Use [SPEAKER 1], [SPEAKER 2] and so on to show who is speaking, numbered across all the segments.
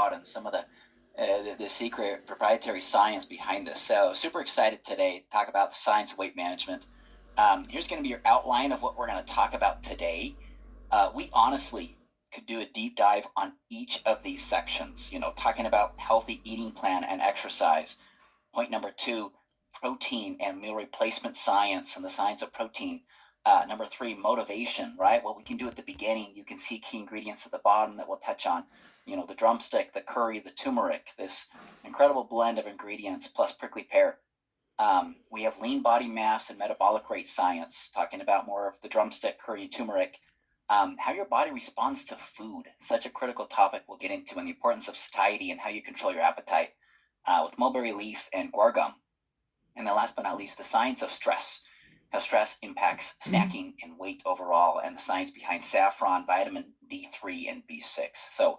[SPEAKER 1] out and some of the secret proprietary science behind this. So super excited today to talk about the science of weight management. Here's going to be your outline of what we're going to talk about today. We honestly could do a deep dive on each of these sections, talking about healthy eating plan and exercise. Point number two, protein and meal replacement science and the science of protein. Number three, motivation, right? What we can do at the beginning. You can see key ingredients at the bottom that we'll touch on. The drumstick, the curry, the turmeric, this incredible blend of ingredients plus prickly pear. We have lean body mass and metabolic rate science, talking about more of the drumstick, curry, and turmeric. How your body responds to food, such a critical topic we'll get into, and the importance of satiety and how you control your appetite with mulberry leaf and guar gum. And then last but not least, the science of stress, how stress impacts snacking and weight overall, and the science behind saffron, vitamin D3, and B6. So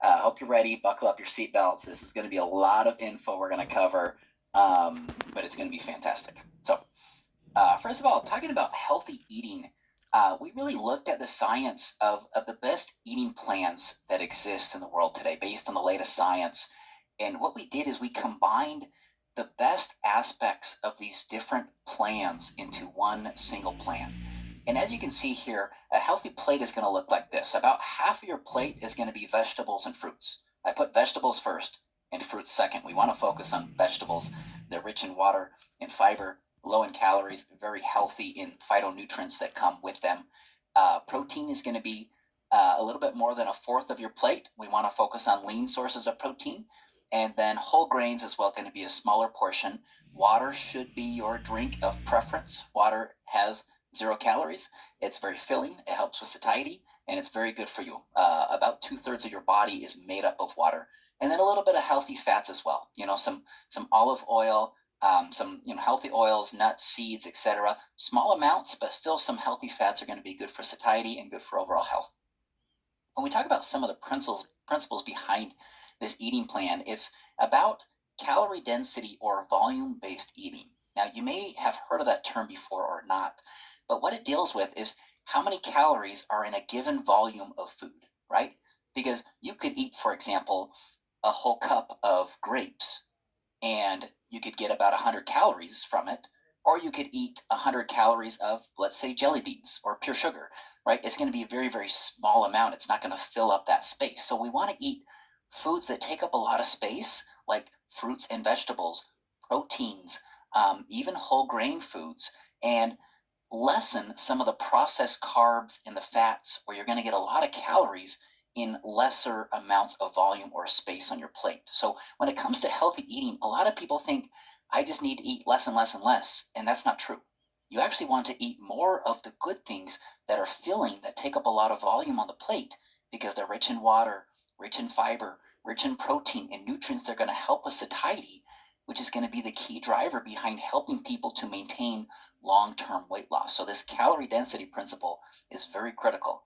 [SPEAKER 1] hope you're ready. Buckle up your seatbelts. This is going to be a lot of info we're going to cover, but it's going to be fantastic. So first of all, talking about healthy eating, we really looked at the science of the best eating plans that exist in the world today based on the latest science. And what we did is we combined the best aspects of these different plans into one single plan. And as you can see here, a healthy plate is going to look like this. About half of your plate is going to be vegetables and fruits. I put vegetables first and fruits second. We want to focus on vegetables. They're rich in water and fiber, low in calories, very healthy in phytonutrients that come with them. Protein is going to be a little bit more than a fourth of your plate. We want to focus on lean sources of protein. And then whole grains as well, going to be a smaller portion. Water should be your drink of preference. Water has 0 calories. It's very filling. It helps with satiety, and it's very good for you. About 2/3 of your body is made up of water. And then a little bit of healthy fats as well. Some olive oil, some healthy oils, nuts, seeds, etc. Small amounts, but still some healthy fats are going to be good for satiety and good for overall health. When we talk about some of the principles behind this eating plan, it's about calorie density or volume-based eating. Now, you may have heard of that term before or not, but what it deals with is how many calories are in a given volume of food, right? Because you could eat, for example, a whole cup of grapes, and you could get about 100 calories from it, or you could eat 100 calories of, let's say, jelly beans or pure sugar, right? It's going to be a very, very small amount. It's not going to fill up that space. So we want to eat foods that take up a lot of space, like fruits and vegetables, proteins, even whole grain foods, and lessen some of the processed carbs and the fats where you're going to get a lot of calories in lesser amounts of volume or space on your plate. So when it comes to healthy eating, a lot of people think, I just need to eat less and less and less, and that's not true. You actually want to eat more of the good things that are filling, that take up a lot of volume on the plate, because they're rich in water, rich in fiber, rich in protein and nutrients that are going to help with satiety, which is going to be the key driver behind helping people to maintain long-term weight loss. So this calorie density principle is very critical.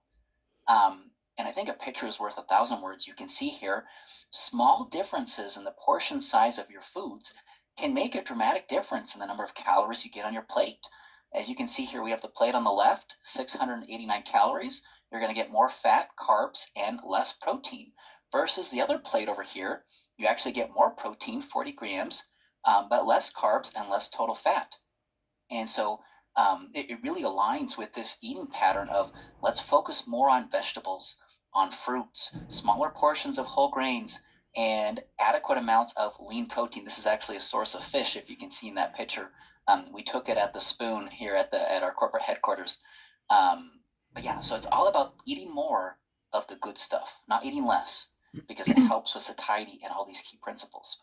[SPEAKER 1] And I think a picture is worth 1,000 words. You can see here, small differences in the portion size of your foods can make a dramatic difference in the number of calories you get on your plate. As you can see here, we have the plate on the left, 689 calories. You're going to get more fat, carbs, and less protein. Versus the other plate over here, you actually get more protein, 40 grams, but less carbs and less total fat. And so it really aligns with this eating pattern of let's focus more on vegetables, on fruits, smaller portions of whole grains, and adequate amounts of lean protein. This is actually a source of fish, if you can see in that picture. We took it at the Spoon here at our corporate headquarters. But yeah, so it's all about eating more of the good stuff, not eating less, because it helps with satiety and all these key principles.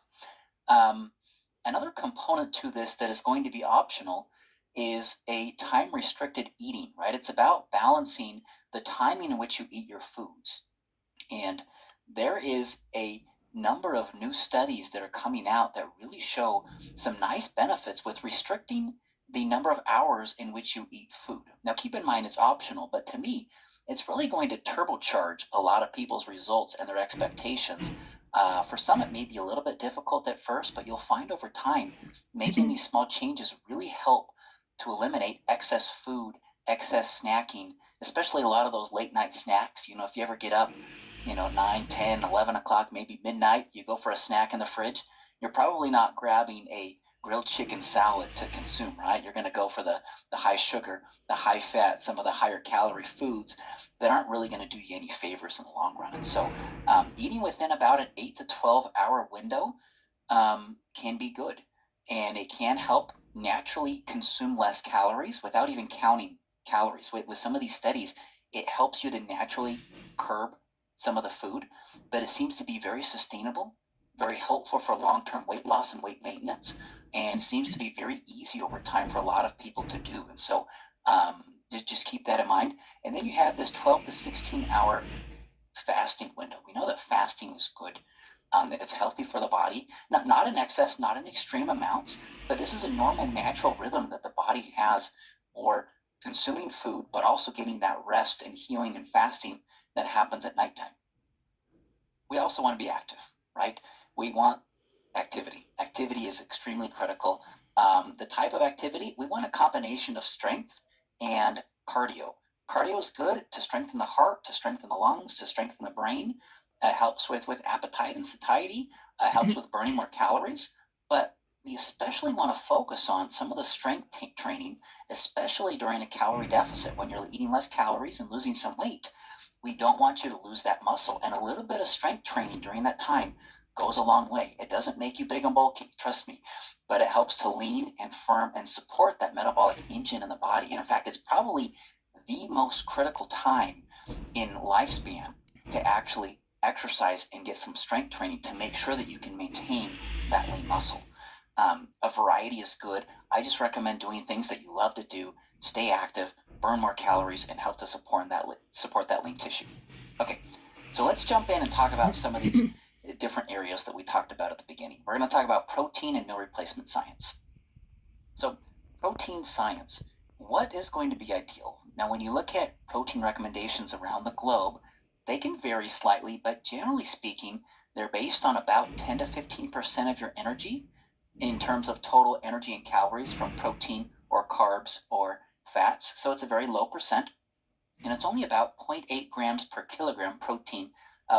[SPEAKER 1] Another component to this that is going to be optional is a time-restricted eating, right? It's about balancing the timing in which you eat your foods. And there is a number of new studies that are coming out that really show some nice benefits with restricting the number of hours in which you eat food. Now, keep in mind it's optional, but to me, it's really going to turbocharge a lot of people's results and their expectations. For some, it may be a little bit difficult at first, but you'll find over time, making these small changes really help to eliminate excess food, excess snacking, especially a lot of those late night snacks. If you ever get up, 9, 10, 11 o'clock, maybe midnight, you go for a snack in the fridge, you're probably not grabbing a grilled chicken salad to consume, right? You're going to go for the high sugar, the high fat, some of the higher calorie foods that aren't really going to do you any favors in the long run. And so eating within about an 8 to 12 hour window can be good. And it can help naturally consume less calories without even counting calories. With some of these studies, it helps you to naturally curb some of the food, but it seems to be very sustainable, very helpful for long-term weight loss and weight maintenance, and seems to be very easy over time for a lot of people to do. And so just keep that in mind. And then you have this 12 to 16 hour fasting window. We know that fasting is good. That it's healthy for the body, not in excess, not in extreme amounts, but this is a normal, natural rhythm that the body has for consuming food, but also getting that rest and healing and fasting that happens at nighttime. We also want to be active, right? We want activity. Activity is extremely critical. The type of activity, we want a combination of strength and cardio. Cardio is good to strengthen the heart, to strengthen the lungs, to strengthen the brain. It helps with appetite and satiety. Helps with burning more calories. But we especially want to focus on some of the strength training, especially during a calorie deficit when you're eating less calories and losing some weight. We don't want you to lose that muscle, and a little bit of strength training during that time goes a long way. It doesn't make you big and bulky, trust me, but it helps to lean and firm and support that metabolic engine in the body. And in fact, it's probably the most critical time in lifespan to actually exercise and get some strength training to make sure that you can maintain that lean muscle. A variety is good. I just recommend doing things that you love to do, stay active, burn more calories, and help to support that lean tissue. Okay, so let's jump in and talk about some of these different areas that we talked about at the beginning. We're going to talk about protein and meal replacement science. So protein science, what is going to be ideal? Now, when you look at protein recommendations around the globe, they can vary slightly, but generally speaking, they're based on about 10 to 15% of your energy in terms of total energy and calories from protein or carbs or fats. So it's a very low percent, and it's only about 0.8 grams per kilogram protein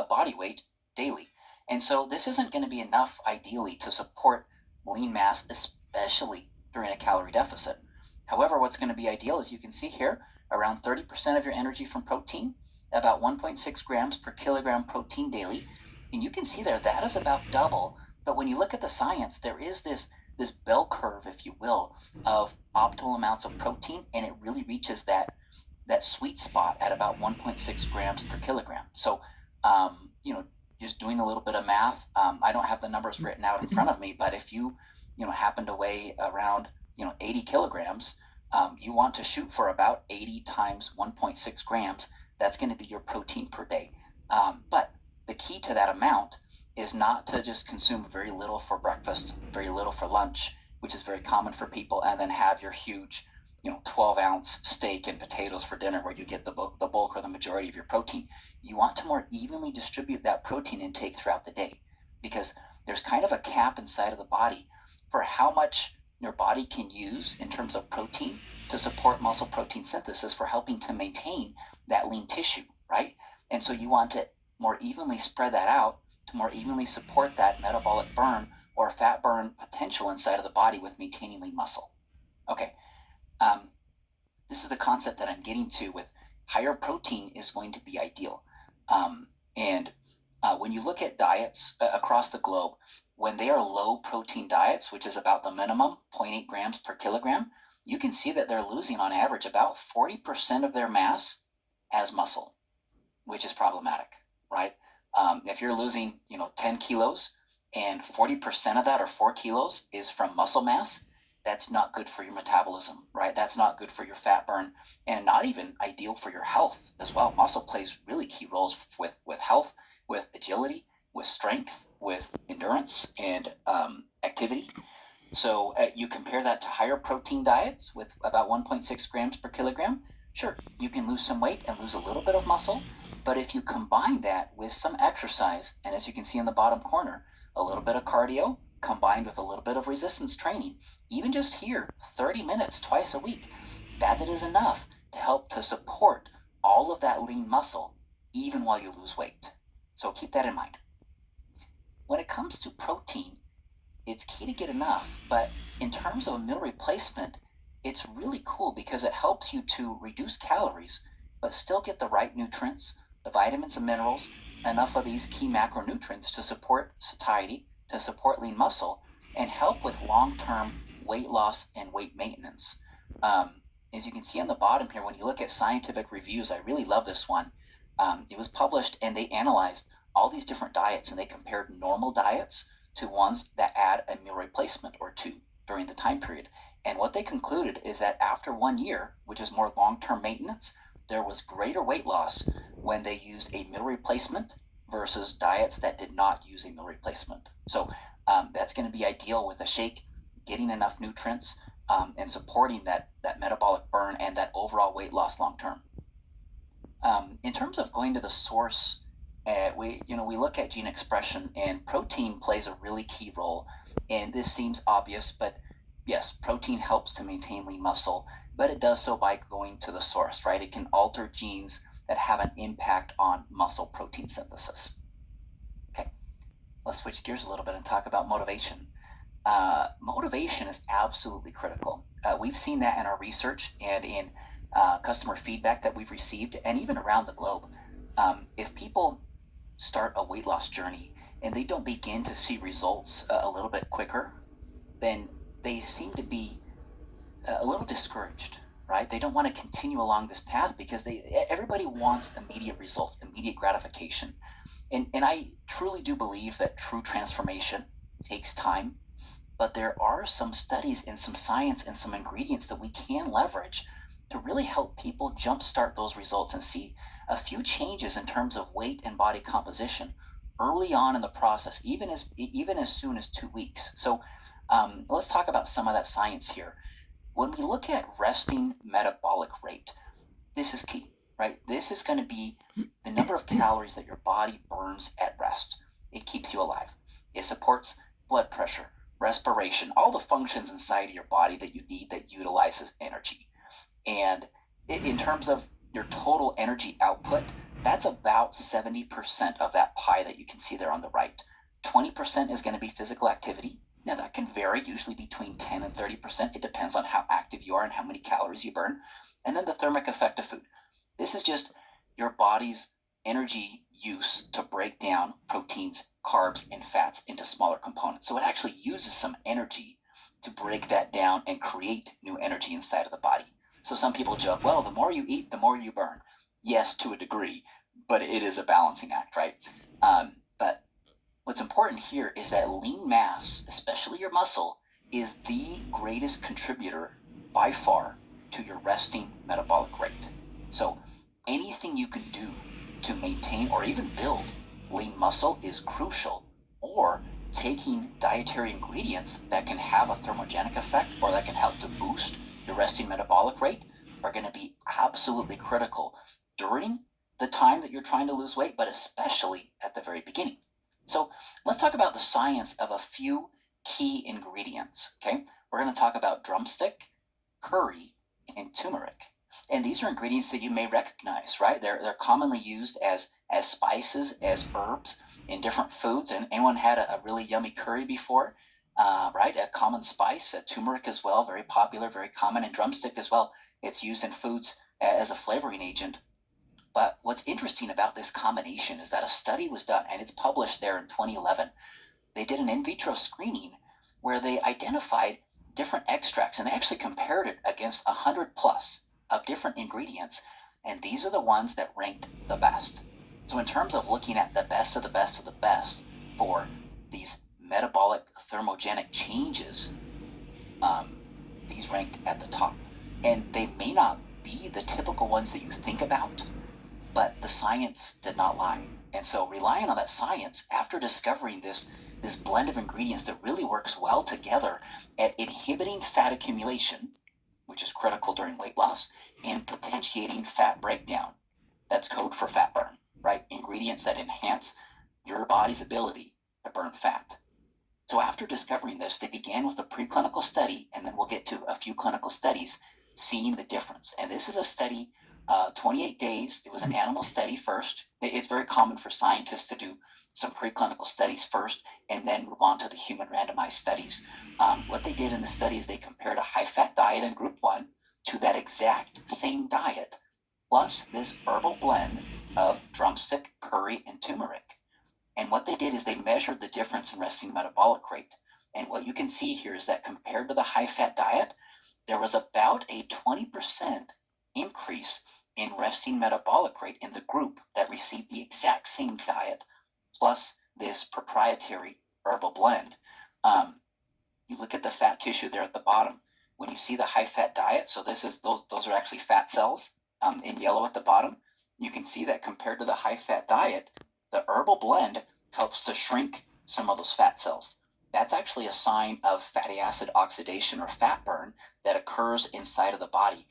[SPEAKER 1] body weight daily. And so this isn't going to be enough, ideally, to support lean mass, especially during a calorie deficit. However, what's going to be ideal, as you can see here, around 30% of your energy from protein, about 1.6 grams per kilogram protein daily. And you can see there, that is about double. But when you look at the science, there is this bell curve, if you will, of optimal amounts of protein, and it really reaches that sweet spot at about 1.6 grams per kilogram. So, just doing a little bit of math, I don't have the numbers written out in front of me, but if you happen to weigh around 80 kilograms, you want to shoot for about 80 times 1.6 grams. That's going to be your protein per day. But the key to that amount is not to just consume very little for breakfast, very little for lunch, which is very common for people, and then have your huge 12-ounce steak and potatoes for dinner where you get the bulk or the majority of your protein. You want to more evenly distribute that protein intake throughout the day, because there's kind of a cap inside of the body for how much your body can use in terms of protein to support muscle protein synthesis for helping to maintain that lean tissue, right? And so you want to more evenly spread that out to more evenly support that metabolic burn or fat burn potential inside of the body with maintaining lean muscle. Okay, this is the concept that I'm getting to with higher protein is going to be ideal. And when you look at diets across the globe, when they are low protein diets, which is about the minimum, 0.8 grams per kilogram, you can see that they're losing on average about 40% of their mass as muscle, which is problematic, right? If you're losing, 10 kilos and 40% of that or 4 kilos is from muscle mass, that's not good for your metabolism, right? That's not good for your fat burn, and not even ideal for your health as well. Muscle plays really key roles with health, with agility, with strength, with endurance, and activity. So you compare that to higher protein diets with about 1.6 grams per kilogram. Sure, you can lose some weight and lose a little bit of muscle, but if you combine that with some exercise, and as you can see in the bottom corner, a little bit of cardio combined with a little bit of resistance training, even just here, 30 minutes twice a week, that is enough to help to support all of that lean muscle, even while you lose weight. So keep that in mind. When it comes to protein, it's key to get enough, but in terms of a meal replacement, it's really cool because it helps you to reduce calories, but still get the right nutrients, the vitamins and minerals, enough of these key macronutrients to support satiety, to support lean muscle, and help with long-term weight loss and weight maintenance. Um, as you can see on the bottom here, when you look at scientific reviews, I really love this one. It was published and they analyzed all these different diets and they compared normal diets to ones that add a meal replacement or two during the time period. And what they concluded is that after 1 year, which is more long-term maintenance, there was greater weight loss when they used a meal replacement versus diets that did not use a meal replacement. So that's going to be ideal with a shake, getting enough nutrients and supporting that metabolic burn and that overall weight loss long term. In terms of going to the source, we look at gene expression, and protein plays a really key role. And this seems obvious, but yes, protein helps to maintain lean muscle, but it does so by going to the source, right? It can alter genes that have an impact on muscle protein synthesis. Okay, let's switch gears a little bit and talk about motivation. Motivation is absolutely critical. We've seen that in our research and in customer feedback that we've received, and even around the globe. If people start a weight loss journey and they don't begin to see results a little bit quicker, then they seem to be a little discouraged, right? They don't want to continue along this path because everybody wants immediate results, immediate gratification. And I truly do believe that true transformation takes time, but there are some studies and some science and some ingredients that we can leverage to really help people jumpstart those results and see a few changes in terms of weight and body composition early on in the process, even as soon as 2 weeks. So let's talk about some of that science here. When we look at resting metabolic rate, this is key, right? This is going to be the number of calories that your body burns at rest. It keeps you alive. It supports blood pressure, respiration, all the functions inside of your body that you need that utilizes energy. And in terms of your total energy output, that's about 70% of that pie that you can see there on the right. 20% is going to be physical activity. Now, that can vary, usually between 10 and 30%. It depends on how active you are and how many calories you burn. And then the thermic effect of food. This is just your body's energy use to break down proteins, carbs, and fats into smaller components. So it actually uses some energy to break that down and create new energy inside of the body. So some people joke, well, the more you eat, the more you burn. Yes, to a degree, but it is a balancing act, right? But what's important here is that lean mass, especially your muscle, is the greatest contributor by far to your resting metabolic rate. So anything you can do to maintain or even build lean muscle is crucial, or taking dietary ingredients that can have a thermogenic effect or that can help to boost your resting metabolic rate are going to be absolutely critical during the time that you're trying to lose weight, but especially at the very beginning. So let's talk about the science of a few key ingredients. Okay, we're going to talk about drumstick, curry, and turmeric. And these are ingredients that you may recognize, right? They're commonly used as spices, as herbs in different foods. And anyone had a really yummy curry before? Right? A common spice, turmeric as well, very popular, very common, and drumstick as well. It's used in foods as a flavoring agent. But what's interesting about this combination is that a study was done, and it's published there in 2011. They did an in vitro screening where they identified different extracts, and they actually compared it against 100 plus of different ingredients, and these are the ones that ranked the best. So in terms of looking at the best of the best of the best for these metabolic thermogenic changes, these ranked at the top. And they may not be the typical ones that you think about, but the science did not lie. And so relying on that science, after discovering this blend of ingredients that really works well together at inhibiting fat accumulation, which is critical during weight loss, and potentiating fat breakdown. That's code for fat burn, right? Ingredients that enhance your body's ability to burn fat. So after discovering this, they began with a preclinical study, and then we'll get to a few clinical studies seeing the difference. And this is a study 28 days. It was an animal study first. It's very common for scientists to do some preclinical studies first and then move on to the human randomized studies. What they did in the study is they compared a high-fat diet in group 1 to that exact same diet, plus this herbal blend of drumstick, curry, and turmeric. And what they did is they measured the difference in resting metabolic rate. And what you can see here is that compared to the high-fat diet, there was about a 20% increase in resting metabolic rate in the group that received the exact same diet plus this proprietary herbal blend. You look at the fat tissue there at the bottom. When you see the high-fat diet, so those are actually fat cells in yellow at the bottom. You can see that compared to the high-fat diet, the herbal blend helps to shrink some of those fat cells. That's actually a sign of fatty acid oxidation or fat burn that occurs inside of the body.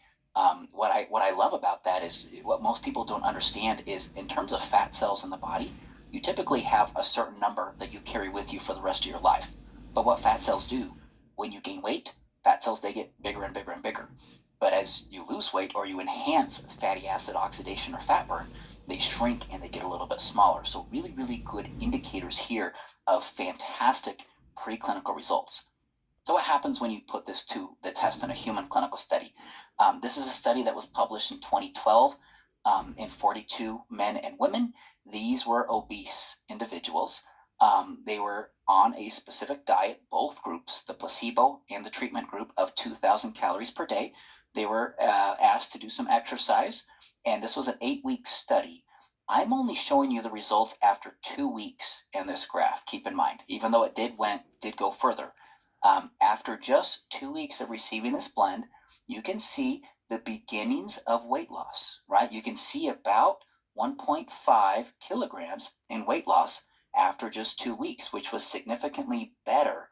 [SPEAKER 1] What I love about that is what most people don't understand is in terms of fat cells in the body, you typically have a certain number that you carry with you for the rest of your life. But what fat cells do, when you gain weight, fat cells, they get bigger and bigger and bigger. But as you lose weight or you enhance fatty acid oxidation or fat burn, they shrink and they get a little bit smaller. So really, really good indicators here of fantastic preclinical results. So what happens when you put this to the test in a human clinical study? This is a study that was published in 2012 in 42 men and women. These were obese individuals. They were on a specific diet, both groups, the placebo and the treatment group, of 2,000 calories per day. They were asked to do some exercise, and this was an 8-week study. I'm only showing you the results after 2 weeks in this graph, keep in mind, even though it did go further. After just 2 weeks of receiving this blend, you can see the beginnings of weight loss, right? You can see about 1.5 kilograms in weight loss after just 2 weeks, which was significantly better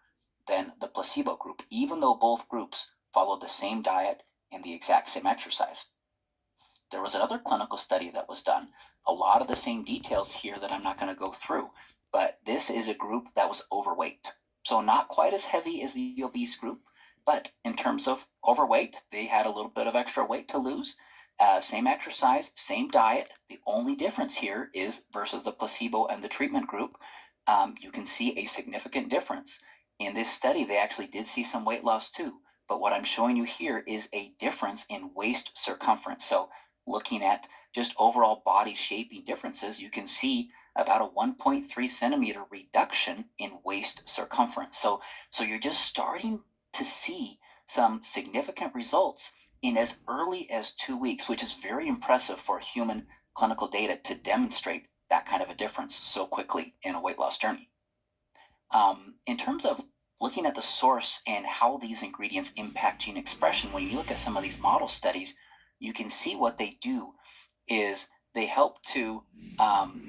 [SPEAKER 1] than the placebo group, even though both groups followed the same diet and the exact same exercise. There was another clinical study that was done. A lot of the same details here that I'm not going to go through, but this is a group that was overweight. So not quite as heavy as the obese group, but in terms of overweight, they had a little bit of extra weight to lose. Same exercise, same diet. The only difference here is versus the placebo and the treatment group, you can see a significant difference. In this study, they actually did see some weight loss too. But what I'm showing you here is a difference in waist circumference. So looking at just overall body shaping differences, you can see about a 1.3 centimeter reduction in waist circumference. So you're just starting to see some significant results in as early as 2 weeks, which is very impressive for human clinical data to demonstrate that kind of a difference so quickly in a weight loss journey. In terms of looking at the source and how these ingredients impact gene expression, when you look at some of these model studies, you can see what they do is they help to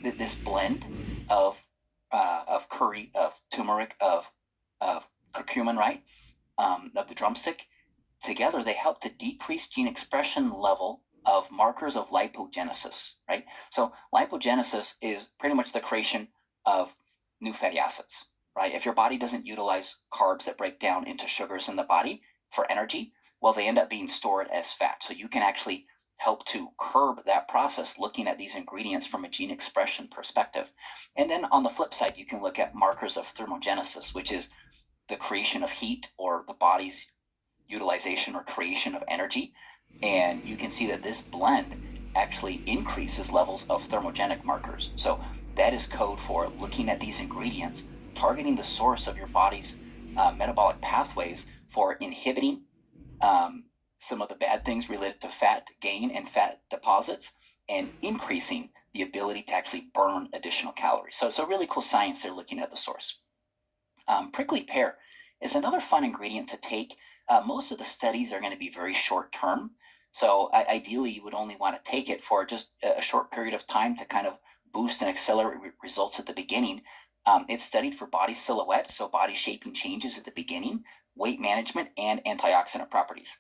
[SPEAKER 1] this blend of curry, of turmeric, of curcumin, right, of the drumstick. Together, they help to decrease gene expression level of markers of lipogenesis, right? So lipogenesis is pretty much the creation of new fatty acids, right? If your body doesn't utilize carbs that break down into sugars in the body for energy, well, they end up being stored as fat. So you can actually help to curb that process looking at these ingredients from a gene expression perspective. And then on the flip side, you can look at markers of thermogenesis, which is the creation of heat or the body's utilization or creation of energy. And you can see that this blend actually increases levels of thermogenic markers. So that is code for looking at these ingredients, targeting the source of your body's metabolic pathways for inhibiting some of the bad things related to fat gain and fat deposits, and increasing the ability to actually burn additional calories. So really cool science there looking at the source. Prickly pear is another fun ingredient to take. Most of the studies are going to be very short term. So ideally, you would only want to take it for just a short period of time to kind of boost and accelerate results at the beginning. It's studied for body silhouette, so body shaping changes at the beginning, weight management, and antioxidant properties.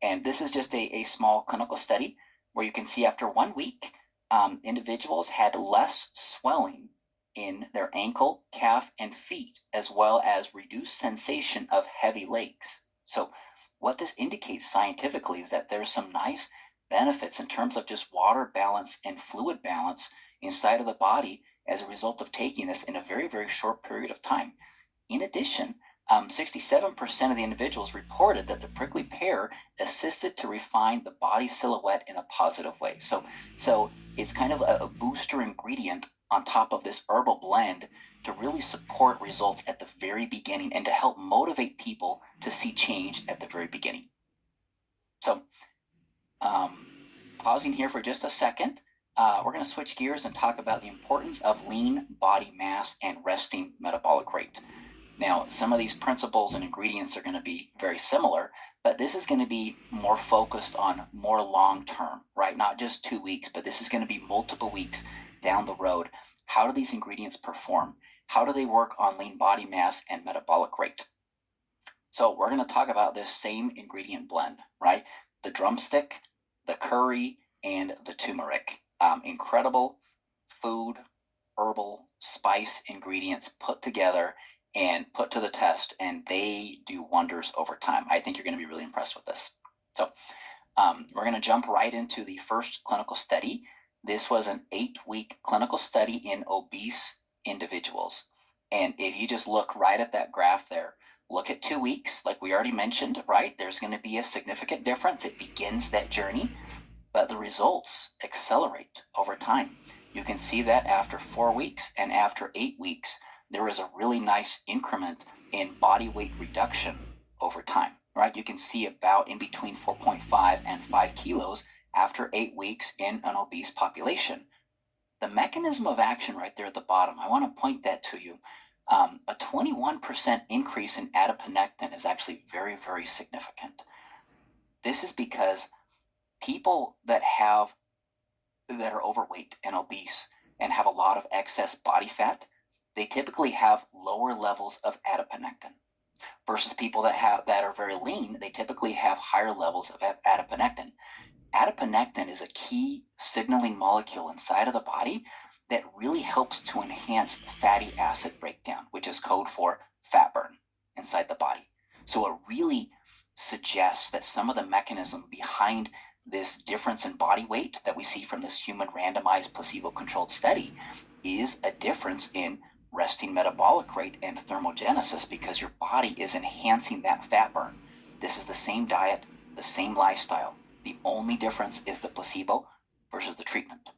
[SPEAKER 1] And this is just a small clinical study where you can see after 1 week, individuals had less swelling in their ankle, calf, and feet, as well as reduced sensation of heavy legs. So what this indicates scientifically is that there's some nice benefits in terms of just water balance and fluid balance inside of the body as a result of taking this in a very, very short period of time. In addition, 67% of the individuals reported that the prickly pear assisted to refine the body silhouette in a positive way. So it's kind of a booster ingredient on top of this herbal blend to really support results at the very beginning and to help motivate people to see change at the very beginning. So pausing here for just a second, we're going to switch gears and talk about the importance of lean body mass and resting metabolic rate. Now, some of these principles and ingredients are going to be very similar, but this is going to be more focused on more long-term, right? Not just 2 weeks, but this is going to be multiple weeks down the road. How do these ingredients perform? How do they work on lean body mass and metabolic rate? So we're going to talk about this same ingredient blend, right? The drumstick, the curry, and the turmeric. Incredible food, herbal, spice ingredients put together and put to the test, and they do wonders over time. I think you're going to be really impressed with this. So we're going to jump right into the first clinical study. This was an 8-week clinical study in obese individuals. And if you just look right at that graph there, look at 2 weeks, like we already mentioned, right? There's going to be a significant difference. It begins that journey, but the results accelerate over time. You can see that after 4 weeks and after 8 weeks, there is a really nice increment in body weight reduction over time, right? You can see about in between 4.5 and 5 kilos after 8 weeks in an obese population. The mechanism of action right there at the bottom, I want to point that to you. A 21% increase in adiponectin is actually very, very significant. This is because people that are overweight and obese and have a lot of excess body fat, they typically have lower levels of adiponectin versus people that are very lean. They typically have higher levels of adiponectin. Adiponectin is a key signaling molecule inside of the body that really helps to enhance fatty acid breakdown, which is code for fat burn inside the body. So it really suggests that some of the mechanism behind this difference in body weight that we see from this human randomized placebo-controlled study is a difference in resting metabolic rate and thermogenesis, because your body is enhancing that fat burn. This is the same diet, the same lifestyle. The only difference is the placebo versus the treatment.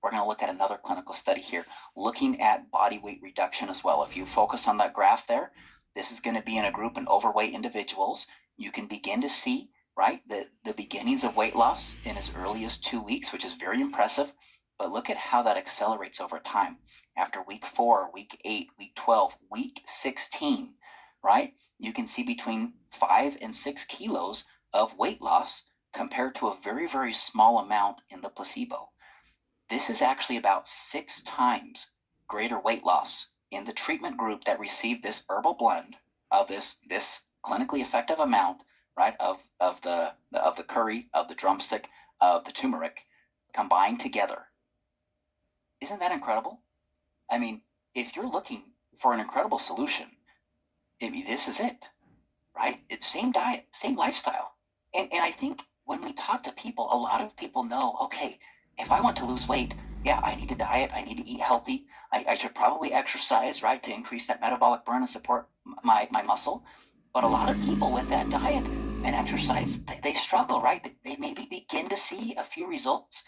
[SPEAKER 1] We're going to look at another clinical study here looking at body weight reduction as well. If you focus on that graph there, this is going to be in a group of overweight individuals. You can begin to see, right, the beginnings of weight loss in as early as 2 weeks, which is very impressive. But look at how that accelerates over time. After week 4, week 8, week 12, week 16, right? You can see between 5 and 6 kilos of weight loss compared to a very, very small amount in the placebo. This is actually about 6 times greater weight loss in the treatment group that received this herbal blend of this clinically effective amount, right, of the curry, of the drumstick, of the turmeric combined together. Isn't that incredible? I mean, if you're looking for an incredible solution, this is it, right? It's same diet, same lifestyle. And I think when we talk to people, a lot of people know, okay, if I want to lose weight, yeah, I need to diet, I need to eat healthy, I should probably exercise, right, to increase that metabolic burn and support my muscle. But a lot of people with that diet and exercise, they struggle, right? They maybe begin to see a few results.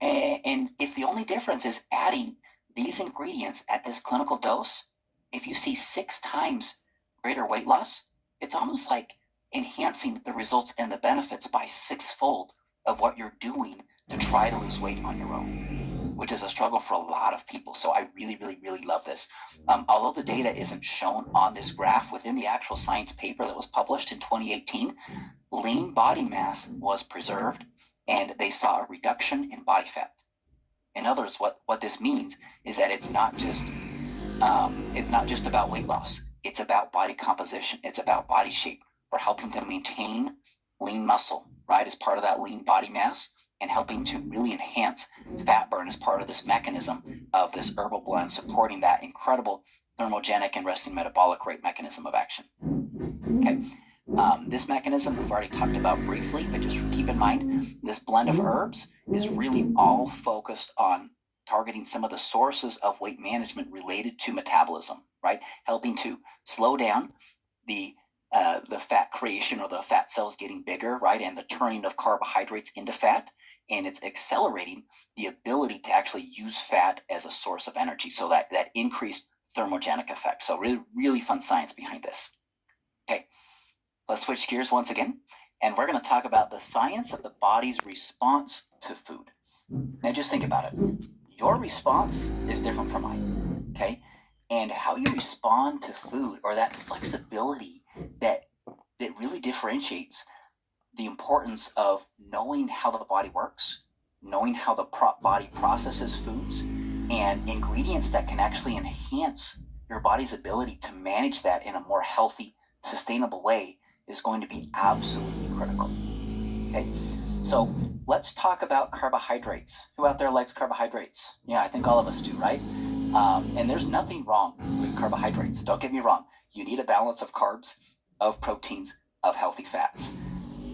[SPEAKER 1] And if the only difference is adding these ingredients at this clinical dose, if you see 6 times greater weight loss, it's almost like enhancing the results and the benefits by 6-fold of what you're doing to try to lose weight on your own, which is a struggle for a lot of people. So I really, really, really love this. Although the data isn't shown on this graph within the actual science paper that was published in 2018, lean body mass was preserved and they saw a reduction in body fat. In other words, what this means is that it's not just about weight loss. It's about body composition. It's about body shape. We're helping to maintain lean muscle, right, as part of that lean body mass, and helping to really enhance fat burn as part of this mechanism of this herbal blend, supporting that incredible thermogenic and resting metabolic rate mechanism of action. Okay. This mechanism we've already talked about briefly, but just keep in mind, this blend of herbs is really all focused on targeting some of the sources of weight management related to metabolism, right? Helping to slow down the fat creation or the fat cells getting bigger, right? And the turning of carbohydrates into fat. And it's accelerating the ability to actually use fat as a source of energy. So that increased thermogenic effect. So really, really fun science behind this. Okay, let's switch gears once again. And we're going to talk about the science of the body's response to food. Now just think about it. Your response is different from mine. Okay. And how you respond to food, or that flexibility that really differentiates the importance of knowing how the body works, knowing how the body processes foods, and ingredients that can actually enhance your body's ability to manage that in a more healthy, sustainable way is going to be absolutely critical. Okay, so let's talk about carbohydrates. Who out there likes carbohydrates? Yeah, I think all of us do, right? And there's nothing wrong with carbohydrates. Don't get me wrong. You need a balance of carbs, of proteins, of healthy fats.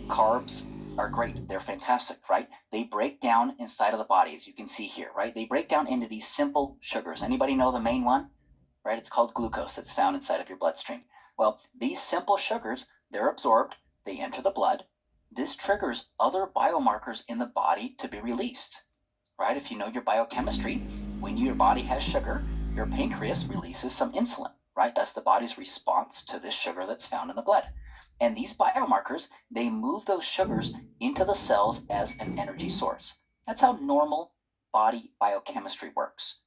[SPEAKER 1] Carbs are great. They're fantastic, right? They break down inside of the body, as you can see here, right? They break down into these simple sugars. Anybody know the main one? Right? It's called glucose. It's found inside of your bloodstream. Well, these simple sugars, they're absorbed, they enter the blood. This triggers other biomarkers in the body to be released, right? If you know your biochemistry, when your body has sugar, your pancreas releases some insulin, right? That's the body's response to this sugar that's found in the blood. And these biomarkers, they move those sugars into the cells as an energy source. That's how normal body biochemistry works.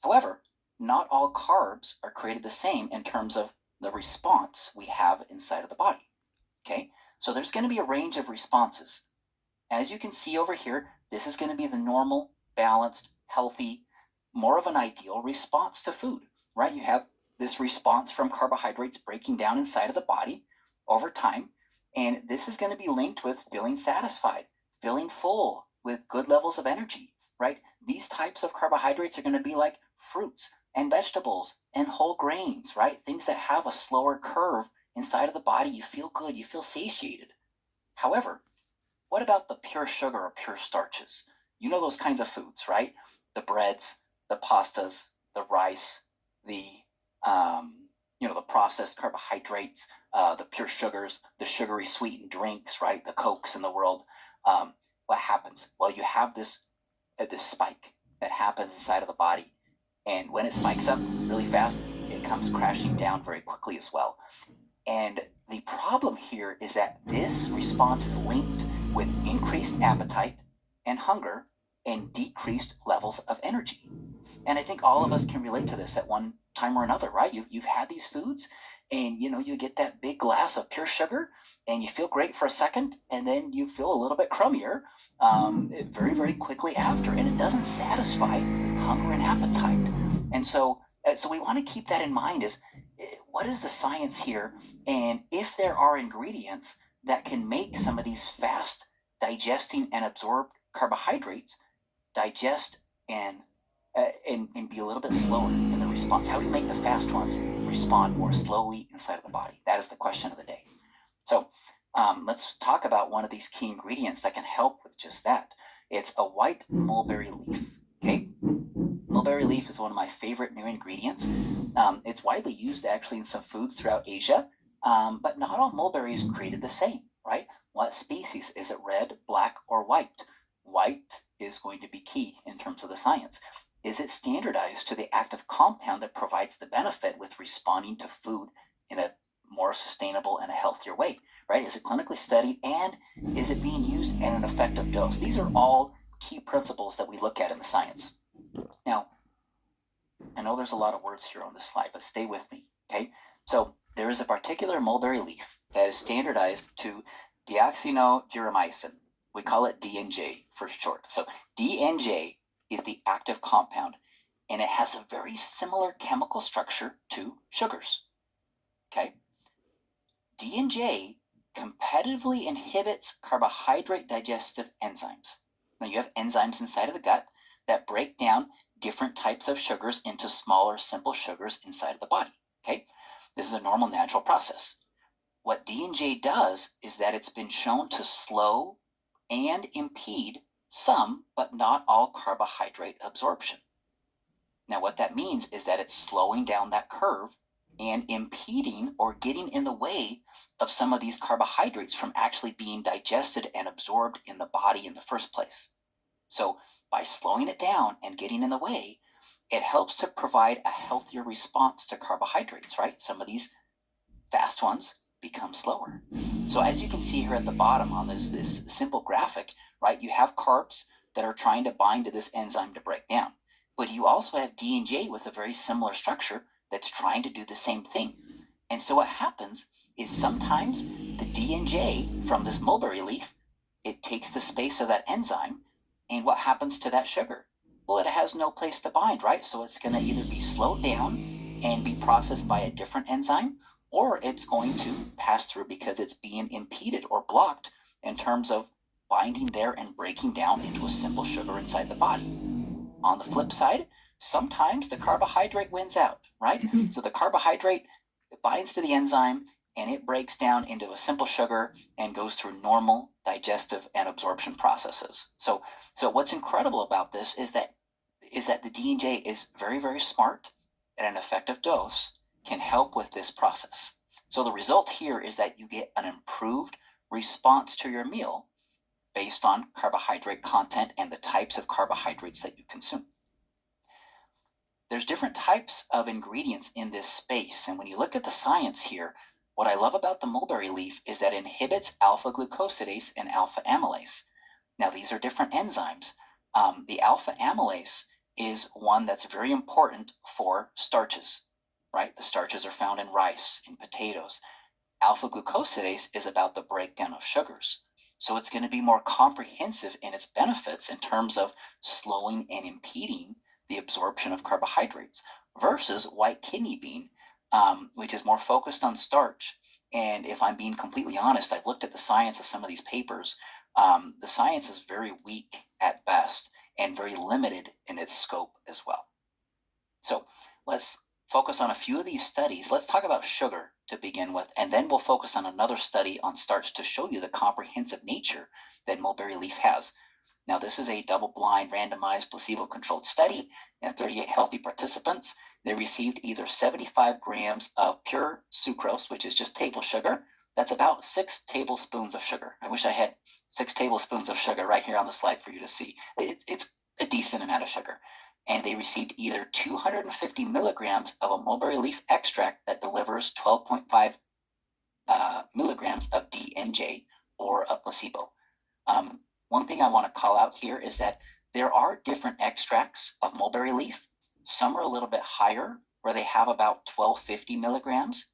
[SPEAKER 1] However, not all carbs are created the same in terms of the response we have inside of the body. Okay, so there's going to be a range of responses. As you can see over here, this is going to be the normal, balanced, healthy, more of an ideal response to food, right? You have this response from carbohydrates breaking down inside of the body over time, and this is going to be linked with feeling satisfied, feeling full, with good levels of energy, right? These types of carbohydrates are going to be like fruits and vegetables and whole grains, right? Things that have a slower curve inside of the body. You feel good, you feel satiated. However, what about the pure sugar or pure starches? You know those kinds of foods, right? The breads, the pastas, the rice, the the processed carbohydrates, the pure sugars, the sugary sweetened drinks, right? The Cokes in the world. What happens? Well, you have this spike that happens inside of the body, and when it spikes up really fast, it comes crashing down very quickly as well. And the problem here is that this response is linked with increased appetite and hunger and decreased levels of energy. And I think all of us can relate to this at one time or another, right? You've had these foods and you get that big glass of pure sugar and you feel great for a second and then you feel a little bit crummier very, very quickly after. And it doesn't satisfy hunger and appetite. And so we want to keep that in mind is what is the science here? And if there are ingredients that can make some of these fast digesting and absorbed carbohydrates digest and be a little bit slower in the response. How do you make the fast ones respond more slowly inside of the body? That is the question of the day. So let's talk about one of these key ingredients that can help with just that. It's a white mulberry leaf. Okay, mulberry leaf is one of my favorite new ingredients. It's widely used actually in some foods throughout Asia, but not all mulberries created the same, right? What species? Is it red, black, or white? White is going to be key in terms of the science. Is it standardized to the active compound that provides the benefit with responding to food in a more sustainable and a healthier way, right? Is it clinically studied and is it being used at an effective dose? These are all key principles that we look at in the science. Now, I know there's a lot of words here on this slide, but stay with me, okay? So there is a particular mulberry leaf that is standardized to deoxynitromycin. We call it DNJ for short. So DNJ is the active compound, and it has a very similar chemical structure to sugars, okay? DNJ competitively inhibits carbohydrate digestive enzymes. Now you have enzymes inside of the gut that break down different types of sugars into smaller, simple sugars inside of the body. Okay, this is a normal, natural process. what D&J does is that it's been shown to slow and impede some, but not all carbohydrate absorption. Now, what that means is that it's slowing down that curve and impeding or getting in the way of some of these carbohydrates from actually being digested and absorbed in the body in the first place. So by slowing it down and getting in the way, it helps to provide a healthier response to carbohydrates, right? Some of these fast ones become slower. So as you can see here at the bottom on this simple graphic, right, you have carbs that are trying to bind to this enzyme to break down. But you also have D&J with a very similar structure that's trying to do the same thing. And so what happens is sometimes the D&J from this mulberry leaf, it takes the space of that enzyme, and what happens to that sugar? Well, it has no place to bind, right? So it's going to either be slowed down and be processed by a different enzyme, or it's going to pass through because it's being impeded or blocked in terms of binding there and breaking down into a simple sugar inside the body. On the flip side, sometimes the carbohydrate wins out, right? So the carbohydrate, it binds to the enzyme and it breaks down into a simple sugar and goes through normal digestive and absorption processes. So what's incredible about this is that the D&J is very, very smart, at an effective dose can help with this process. So the result here is that you get an improved response to your meal based on carbohydrate content and the types of carbohydrates that you consume. There's different types of ingredients in this space, and when you look at the science here, what I love about the mulberry leaf is that it inhibits alpha glucosidase and alpha amylase. Now, these are different enzymes. The alpha amylase is one that's very important for starches, right? The starches are found in rice, in potatoes. Alpha glucosidase is about the breakdown of sugars. So it's going to be more comprehensive in its benefits in terms of slowing and impeding the absorption of carbohydrates versus white kidney bean, which is more focused on starch. And if I'm being completely honest, I've looked at the science of some of these papers. The science is very weak at best and very limited in its scope as well. So let's focus on a few of these studies. Let's talk about sugar to begin with, and then we'll focus on another study on starch to show you the comprehensive nature that mulberry leaf has. Now, this is a double-blind, randomized, placebo-controlled study in 38 healthy participants. They received either 75 grams of pure sucrose, which is just table sugar. That's about 6 tablespoons of sugar. I wish I had 6 tablespoons of sugar right here on the slide for you to see. It's a decent amount of sugar. And they received either 250 milligrams of a mulberry leaf extract that delivers 12.5 milligrams of D&J or a placebo. One thing I want to call out here is that there are different extracts of mulberry leaf. Some are a little bit higher, where they have about 1250 milligrams,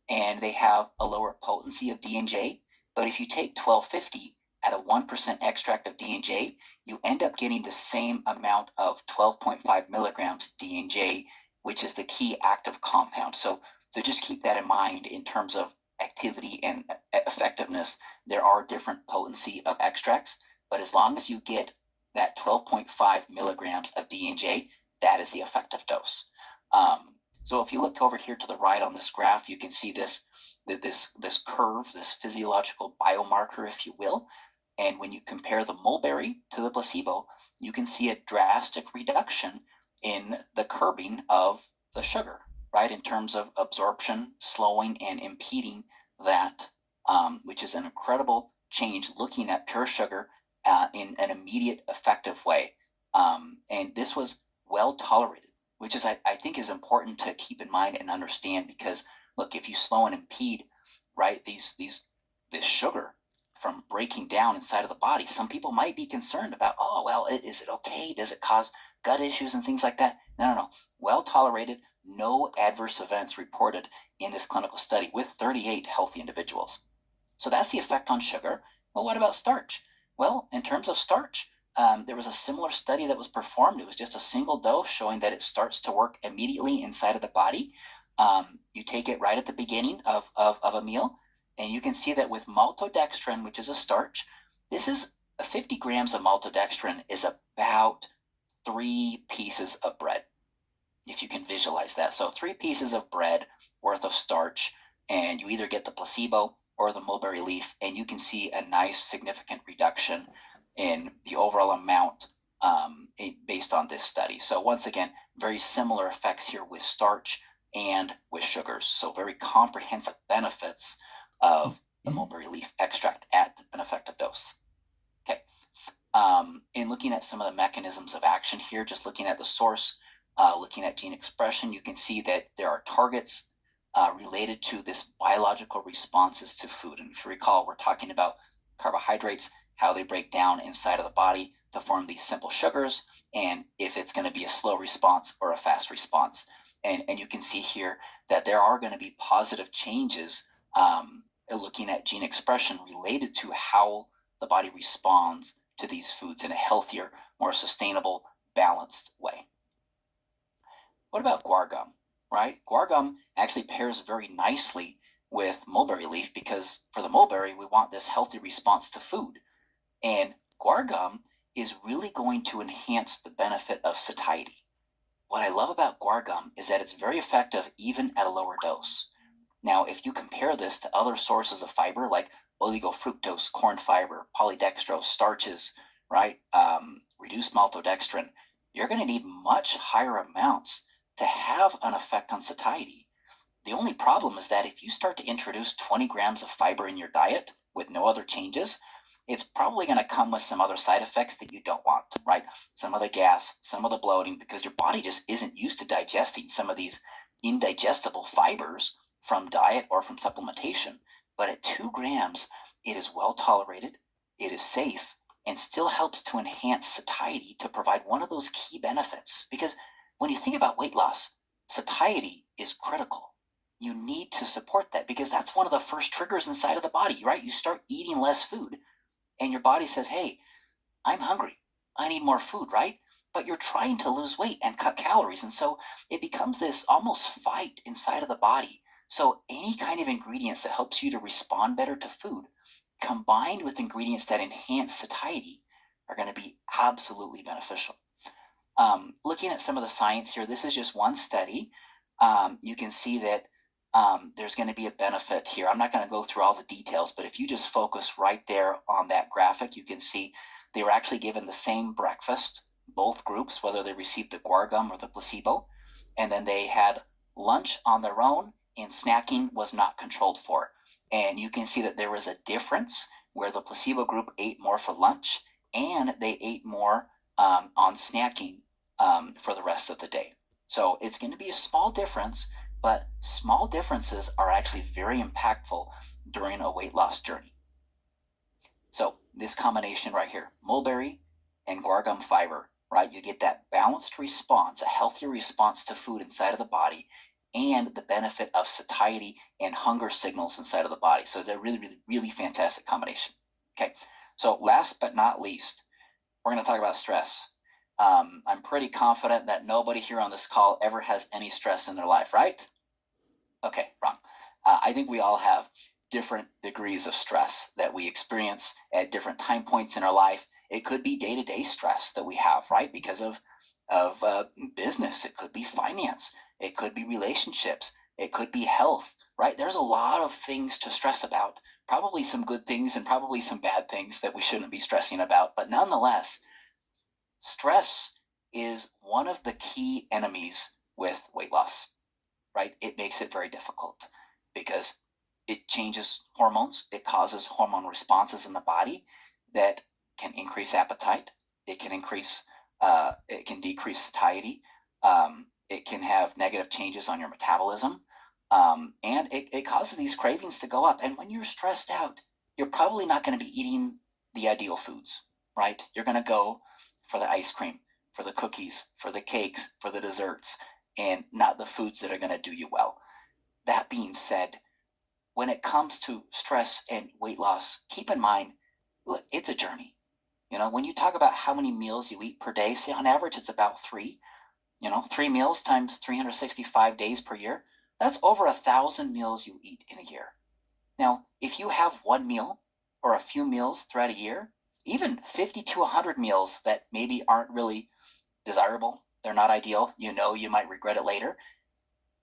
[SPEAKER 1] and they have a lower potency of D&J. But if you take 1250 at a 1% extract of D&J, you end up getting the same amount of 12.5 milligrams D&J, which is the key active compound. So just keep that in mind in terms of activity and effectiveness. There are different potency of extracts, but as long as you get that 12.5 milligrams of D&J, that is the effective dose. So if you look over here to the right on this graph, you can see this curve, this physiological biomarker, if you will. And when you compare the mulberry to the placebo, you can see a drastic reduction in the curbing of the sugar, right? In terms of absorption, slowing, and impeding that, which is an incredible change looking at pure sugar in an immediate, effective way. And this was well tolerated, which is, I think, is important to keep in mind and understand, because look, if you slow and impede, right, this sugar from breaking down inside of the body, some people might be concerned about, oh, well, is it okay? Does it cause gut issues and things like that? No. Well tolerated, no adverse events reported in this clinical study with 38 healthy individuals. So that's the effect on sugar. Well, what about starch? Well, in terms of starch, there was a similar study that was performed. It was just a single dose showing that it starts to work immediately inside of the body. You take it right at the beginning of a meal, and you can see that with maltodextrin, which is a starch, this is 50 grams of maltodextrin is about 3 pieces of bread, if you can visualize that. So 3 pieces of bread worth of starch, and you either get the placebo or the mulberry leaf, and you can see a nice significant reduction in the overall amount based on this study. So once again, very similar effects here with starch and with sugars. So very comprehensive benefits of the mulberry leaf extract at an effective dose. Okay. In looking at some of the mechanisms of action here, just looking at the source, looking at gene expression, you can see that there are targets related to this biological responses to food. And if you recall, we're talking about carbohydrates, how they break down inside of the body to form these simple sugars, and if it's going to be a slow response or a fast response. And you can see here that there are going to be positive changes looking at gene expression related to how the body responds to these foods in a healthier, more sustainable, balanced way. What about guar gum, right? Guar gum actually pairs very nicely with mulberry leaf because for the mulberry, we want this healthy response to food. And guar gum is really going to enhance the benefit of satiety. What I love about guar gum is that it's very effective even at a lower dose. Now, if you compare this to other sources of fiber like oligofructose, corn fiber, polydextrose, starches, right, reduced maltodextrin, you're going to need much higher amounts to have an effect on satiety. The only problem is that if you start to introduce 20 grams of fiber in your diet with no other changes, it's probably going to come with some other side effects that you don't want, right? Some of the gas, some of the bloating, because your body just isn't used to digesting some of these indigestible fibers from diet or from supplementation. But at 2 grams, it is well tolerated, it is safe, and still helps to enhance satiety to provide one of those key benefits. Because when you think about weight loss, satiety is critical. You need to support that because that's one of the first triggers inside of the body, right? You start eating less food and your body says, hey, I'm hungry. I need more food, right? But you're trying to lose weight and cut calories. And so it becomes this almost fight inside of the body. So any kind of ingredients that helps you to respond better to food, combined with ingredients that enhance satiety, are going to be absolutely beneficial. Looking at some of the science here, this is just one study. You can see that there's going to be a benefit here. I'm not going to go through all the details, but if you just focus right there on that graphic, you can see they were actually given the same breakfast, both groups, whether they received the guar gum or the placebo, and then they had lunch on their own, and snacking was not controlled for. And you can see that there was a difference where the placebo group ate more for lunch, and they ate more on snacking for the rest of the day. So it's going to be a small difference, but small differences are actually very impactful during a weight loss journey. So this combination right here, mulberry and guar gum fiber, right? You get that balanced response, a healthier response to food inside of the body, and the benefit of satiety and hunger signals inside of the body. So it's a really, really, really fantastic combination. Okay, so last but not least, we're going to talk about stress. I'm pretty confident that nobody here on this call ever has any stress in their life, right? Okay, wrong. I think we all have different degrees of stress that we experience at different time points in our life. It could be day-to-day stress that we have, right? Because of business. It could be finance. It could be relationships. It could be health, right? There's a lot of things to stress about. Probably some good things and probably some bad things that we shouldn't be stressing about. But nonetheless, stress is one of the key enemies with weight loss, right? It makes it very difficult because it changes hormones. It causes hormone responses in the body that can increase appetite. It can decrease satiety. It can have negative changes on your metabolism. And it causes these cravings to go up. And when you're stressed out, you're probably not going to be eating the ideal foods, right? You're going to go for the ice cream, for the cookies, for the cakes, for the desserts, and not the foods that are going to do you well. That being said, when it comes to stress and weight loss, keep in mind, look, it's a journey. When you talk about how many meals you eat per day, say on average it's about 3. 3 meals times 365 days per year, that's over 1,000 meals you eat in a year. Now, if you have one meal or a few meals throughout a year, even 50 to 100 meals that maybe aren't really desirable, they're not ideal, you might regret it later.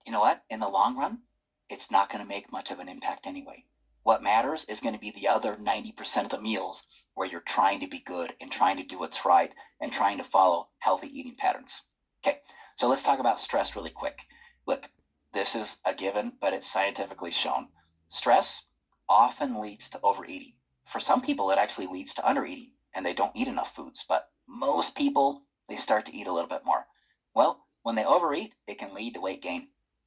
[SPEAKER 1] You know what? In the long run, it's not going to make much of an impact anyway. What matters is going to be the other 90% of the meals where you're trying to be good and trying to do what's right and trying to follow healthy eating patterns. Okay, so let's talk about stress really quick. Look, this is a given, but it's scientifically shown. Stress often leads to overeating. For some people, it actually leads to undereating and they don't eat enough foods, but most people, they start to eat a little bit more. Well, when they overeat, it can lead to weight gain,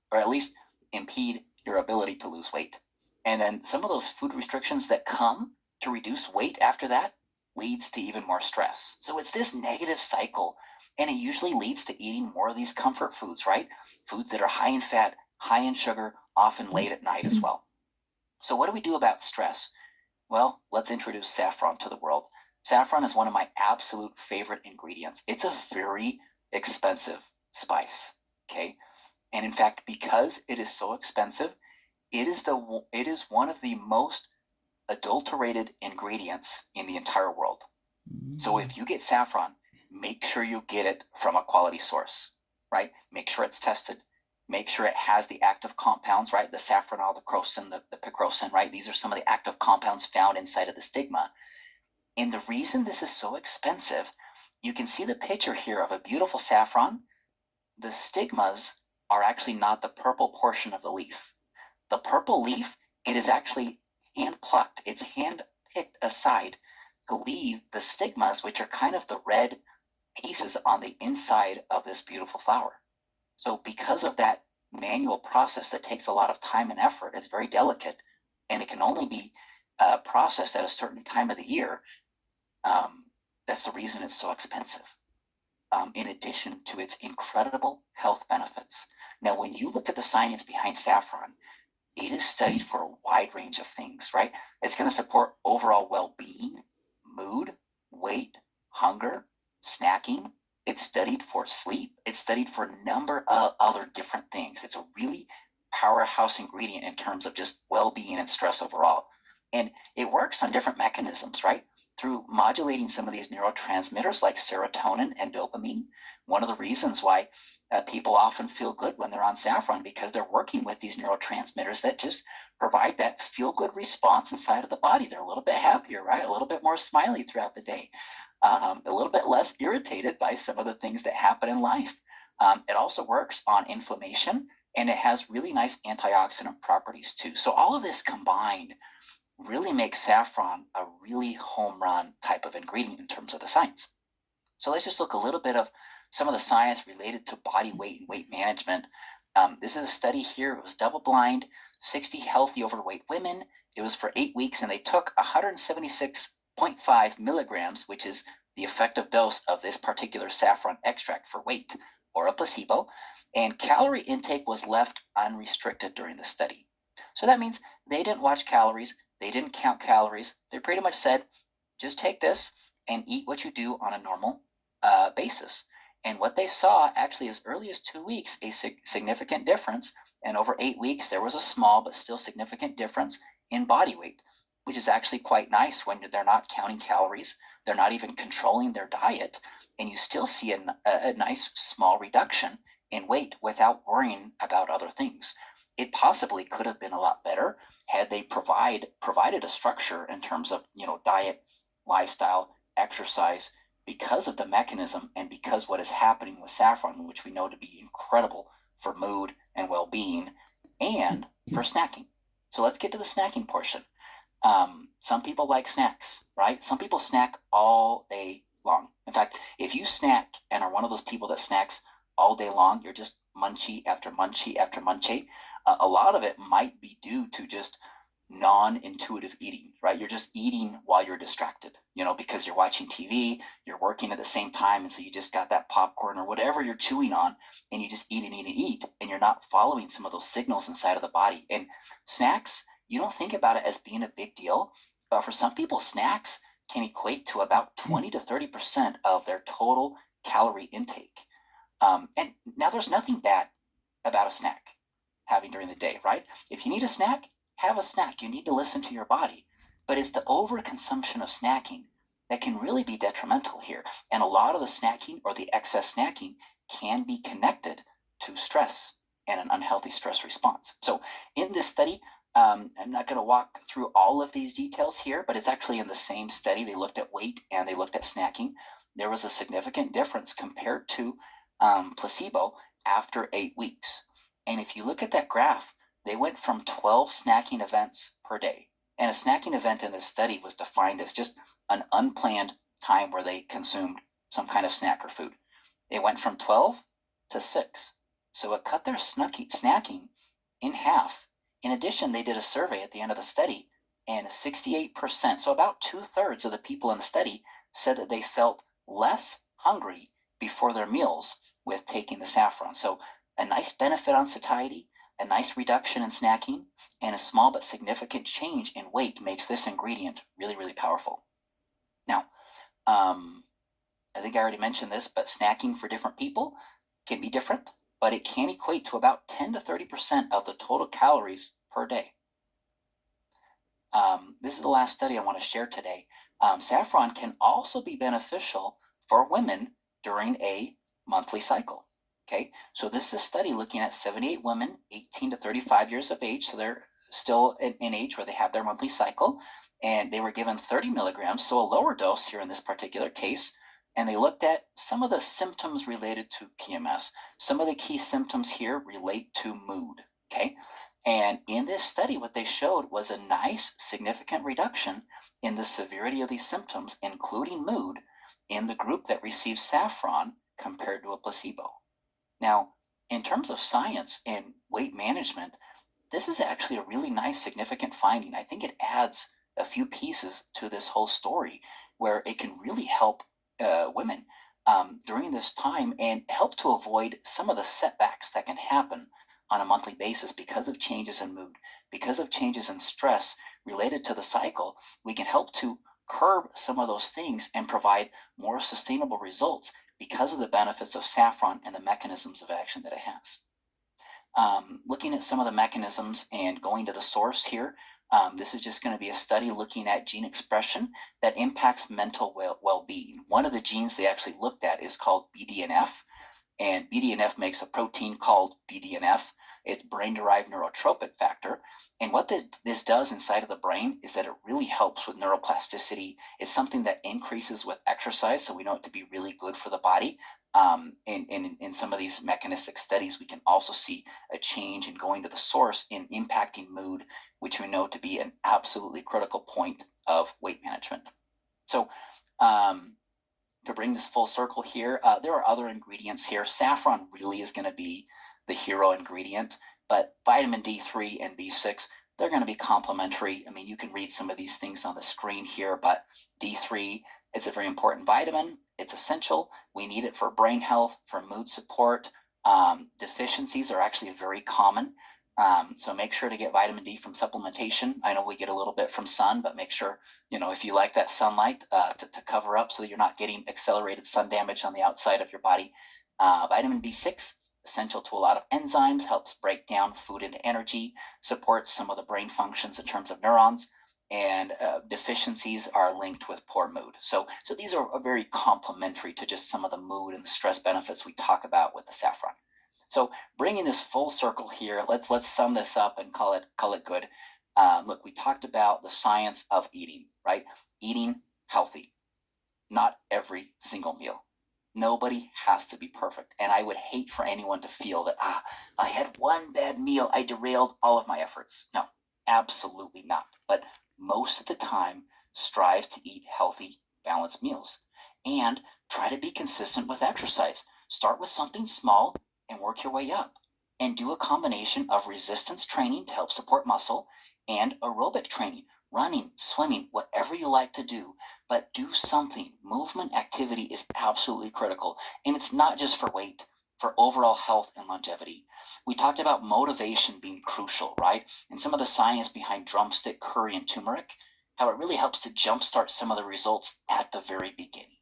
[SPEAKER 1] or at least impede your ability to lose weight. And then some of those food restrictions that come to reduce weight after that leads to even more stress. So it's this negative cycle, and it usually leads to eating more of these comfort foods, right? Foods that are high in fat, high in sugar, often late at night as well. So what do we do about stress? Well, let's introduce saffron to the world. Saffron is one of my absolute favorite ingredients. It's a very expensive spice, okay? And in fact, because it is so expensive, it is one of the most adulterated ingredients in the entire world. So if you get saffron, make sure you get it from a quality source, right? Make sure it's tested. Make sure it has the active compounds, right? The safranol, the crocin, the picrocin, right? These are some of the active compounds found inside of the stigma. And the reason this is so expensive, you can see the picture here of a beautiful saffron. The stigmas are actually not the purple portion of the leaf. The purple leaf, it is actually hand plucked. It's hand picked aside to leave the stigmas, which are kind of the red pieces on the inside of this beautiful flower. So because of that manual process that takes a lot of time and effort, it's very delicate, and it can only be processed at a certain time of the year. That's the reason it's so expensive. In addition to its incredible health benefits. Now, when you look at the science behind saffron, it is studied for a wide range of things, right? It's going to support overall well-being, mood, weight, hunger, snacking. It's studied for sleep. It's studied for a number of other different things. It's a really powerhouse ingredient in terms of just well-being and stress overall. And it works on different mechanisms, right? Through modulating some of these neurotransmitters like serotonin and dopamine. One of the reasons why people often feel good when they're on saffron, because they're working with these neurotransmitters that just provide that feel-good response inside of the body. They're a little bit happier, right? A little bit more smiley throughout the day, a little bit less irritated by some of the things that happen in life. It also works on inflammation, and it has really nice antioxidant properties too. So all of this combined really makes saffron a really home run type of ingredient in terms of the science. So let's just look a little bit of some of the science related to body weight and weight management. This is a study here. It was double blind, 60 healthy overweight women. It was for 8 weeks, and they took 176.5 milligrams, which is the effective dose of this particular saffron extract for weight, or a placebo, and calorie intake was left unrestricted during the study. So that means they didn't watch calories. They didn't count calories. They pretty much said, just take this and eat what you do on a normal basis. And what they saw actually as early as 2 weeks, a significant difference. And over 8 weeks, there was a small but still significant difference in body weight, which is actually quite nice when they're not counting calories. They're not even controlling their diet. And you still see a nice small reduction in weight without worrying about other things. It possibly could have been a lot better had they provided a structure in terms of diet, lifestyle, exercise, because of the mechanism and because what is happening with saffron, which we know to be incredible for mood and well-being and for snacking. So let's get to the snacking portion. Some people like snacks, right? Some people snack all day long. In fact, if you snack and are one of those people that snacks all day long, you're just munchie after munchie after munchie. A lot of it might be due to just non-intuitive eating, right? You're just eating while you're distracted, because you're watching TV, you're working at the same time, and so you just got that popcorn or whatever you're chewing on, and you just eat and eat and eat, and you're not following some of those signals inside of the body. And snacks, you don't think about it as being a big deal, but for some people, snacks can equate to about 20 to 30% of their total calorie intake. And now there's nothing bad about a snack having during the day, right? If you need a snack, have a snack. You need to listen to your body. But it's the overconsumption of snacking that can really be detrimental here. And a lot of the snacking or the excess snacking can be connected to stress and an unhealthy stress response. So in this study, I'm not going to walk through all of these details here, but it's actually in the same study. They looked at weight and they looked at snacking. There was a significant difference compared to placebo after 8 weeks. And if you look at that graph, they went from 12 snacking events per day. And a snacking event in this study was defined as just an unplanned time where they consumed some kind of snack or food. It went from 12 to 6. So it cut their snacking in half. In addition, they did a survey at the end of the study, and 68%, so about 2/3 of the people in the study, said that they felt less hungry before their meals with taking the saffron. So a nice benefit on satiety, a nice reduction in snacking, and a small but significant change in weight makes this ingredient really, really powerful. Now, I think I already mentioned this, but snacking for different people can be different, but it can equate to about 10 to 30% of the total calories per day. This is the last study I want to share today. Saffron can also be beneficial for women during a monthly cycle. Okay, so this is a study looking at 78 women, 18 to 35 years of age, so they're still in age where they have their monthly cycle, and they were given 30 milligrams, so a lower dose here in this particular case, and they looked at some of the symptoms related to PMS. Some of the key symptoms here relate to mood. Okay, and in this study, what they showed was a nice, significant reduction in the severity of these symptoms, including mood, in the group that received saffron compared to a placebo. Now, in terms of science and weight management, this is actually a really nice, significant finding. I think it adds a few pieces to this whole story where it can really help women during this time and help to avoid some of the setbacks that can happen on a monthly basis because of changes in mood, because of changes in stress related to the cycle. We can help to curb some of those things and provide more sustainable results because of the benefits of saffron and the mechanisms of action that it has. Looking at some of the mechanisms and going to the source here, this is just going to be a study looking at gene expression that impacts mental well-being. One of the genes they actually looked at is called BDNF, and BDNF makes a protein called BDNF. It's brain-derived neurotropic factor. And what this does inside of the brain is that it really helps with neuroplasticity. It's something that increases with exercise, so we know it to be really good for the body. In some of these mechanistic studies, we can also see a change in going to the source in impacting mood, which we know to be an absolutely critical point of weight management. So to bring this full circle here, there are other ingredients here. Saffron really is going to be the hero ingredient, but vitamin D3 and B6, they're going to be complementary. I mean, you can read some of these things on the screen here, but D3, it's a very important vitamin. It's essential. We need it for brain health, for mood support. Deficiencies are actually very common. So make sure to get vitamin D from supplementation. I know we get a little bit from sun, but make sure, if you like that sunlight, to cover up so that you're not getting accelerated sun damage on the outside of your body. Vitamin B6, essential to a lot of enzymes, helps break down food into energy, supports some of the brain functions in terms of neurons, and deficiencies are linked with poor mood. So these are very complementary to just some of the mood and the stress benefits we talk about with the saffron. So bringing this full circle here, let's sum this up and call it good. Look, we talked about the science of eating, right? Eating healthy, not every single meal. Nobody has to be perfect. And I would hate for anyone to feel that, I had one bad meal, I derailed all of my efforts. No, absolutely not. But most of the time, strive to eat healthy, balanced meals. And try to be consistent with exercise. Start with something small and work your way up. And do a combination of resistance training to help support muscle and aerobic training, running, swimming, whatever you like to do, but do something. Movement activity is absolutely critical. And it's not just for weight, for overall health and longevity. We talked about motivation being crucial, right? And some of the science behind drumstick, curry, and turmeric, how it really helps to jumpstart some of the results at the very beginning.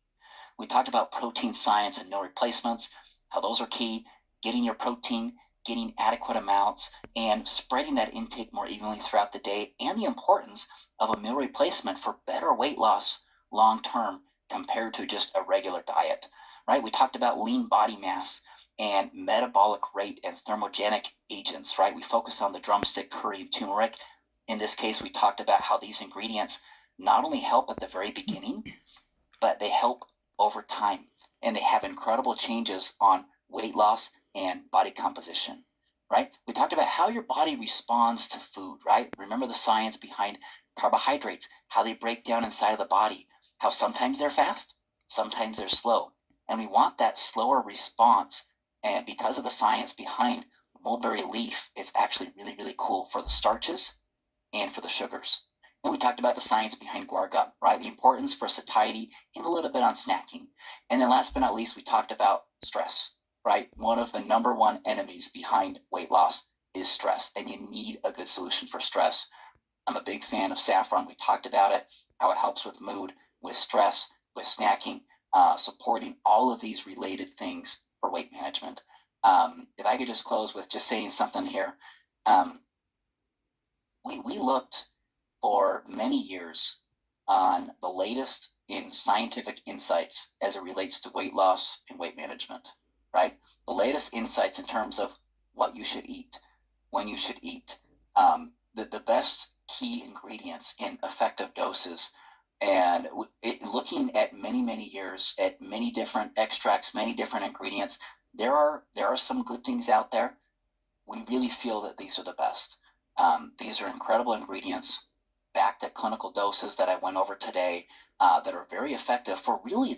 [SPEAKER 1] We talked about protein science and meal replacements, how those are key, getting your protein, getting adequate amounts, and spreading that intake more evenly throughout the day, and the importance of a meal replacement for better weight loss long term compared to just a regular diet, right? We talked about lean body mass and metabolic rate and thermogenic agents, right? We focus on the drumstick, curry, and turmeric. In this case, we talked about how these ingredients not only help at the very beginning, but they help over time, and they have incredible changes on weight loss and body composition, right? We talked about how your body responds to food, right? Remember the science behind carbohydrates, how they break down inside of the body, how sometimes they're fast, sometimes they're slow. And we want that slower response. And because of the science behind mulberry leaf, it's actually really, really cool for the starches and for the sugars. And we talked about the science behind guar gum, right? The importance for satiety and a little bit on snacking. And then last but not least, we talked about stress, right? One of the number one enemies behind weight loss is stress, and you need a good solution for stress. I'm a big fan of saffron. We talked about it, how it helps with mood, with stress, with snacking, supporting all of these related things for weight management. If I could just close with just saying something here. Um, we looked for many years on the latest in scientific insights as it relates to weight loss and weight management, right? The latest insights in terms of what you should eat, when you should eat, the best key ingredients in effective doses. And looking at many, many years at many different extracts, many different ingredients, there are some good things out there. We really feel that these are the best. These are incredible ingredients backed at clinical doses that I went over today that are very effective for really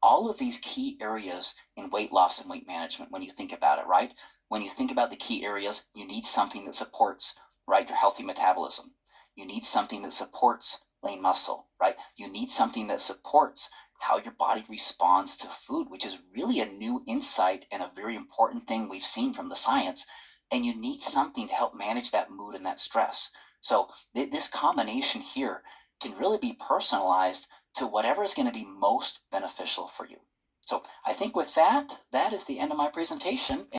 [SPEAKER 1] all of these key areas in weight loss and weight management when you think about it, right? When you think about the key areas, you need something that supports, right, your healthy metabolism. You need something that supports lean muscle, right? You need something that supports how your body responds to food, which is really a new insight and a very important thing we've seen from the science. And you need something to help manage that mood and that stress. So this combination here can really be personalized to whatever is going to be most beneficial for you. So I think with that, that is the end of my presentation.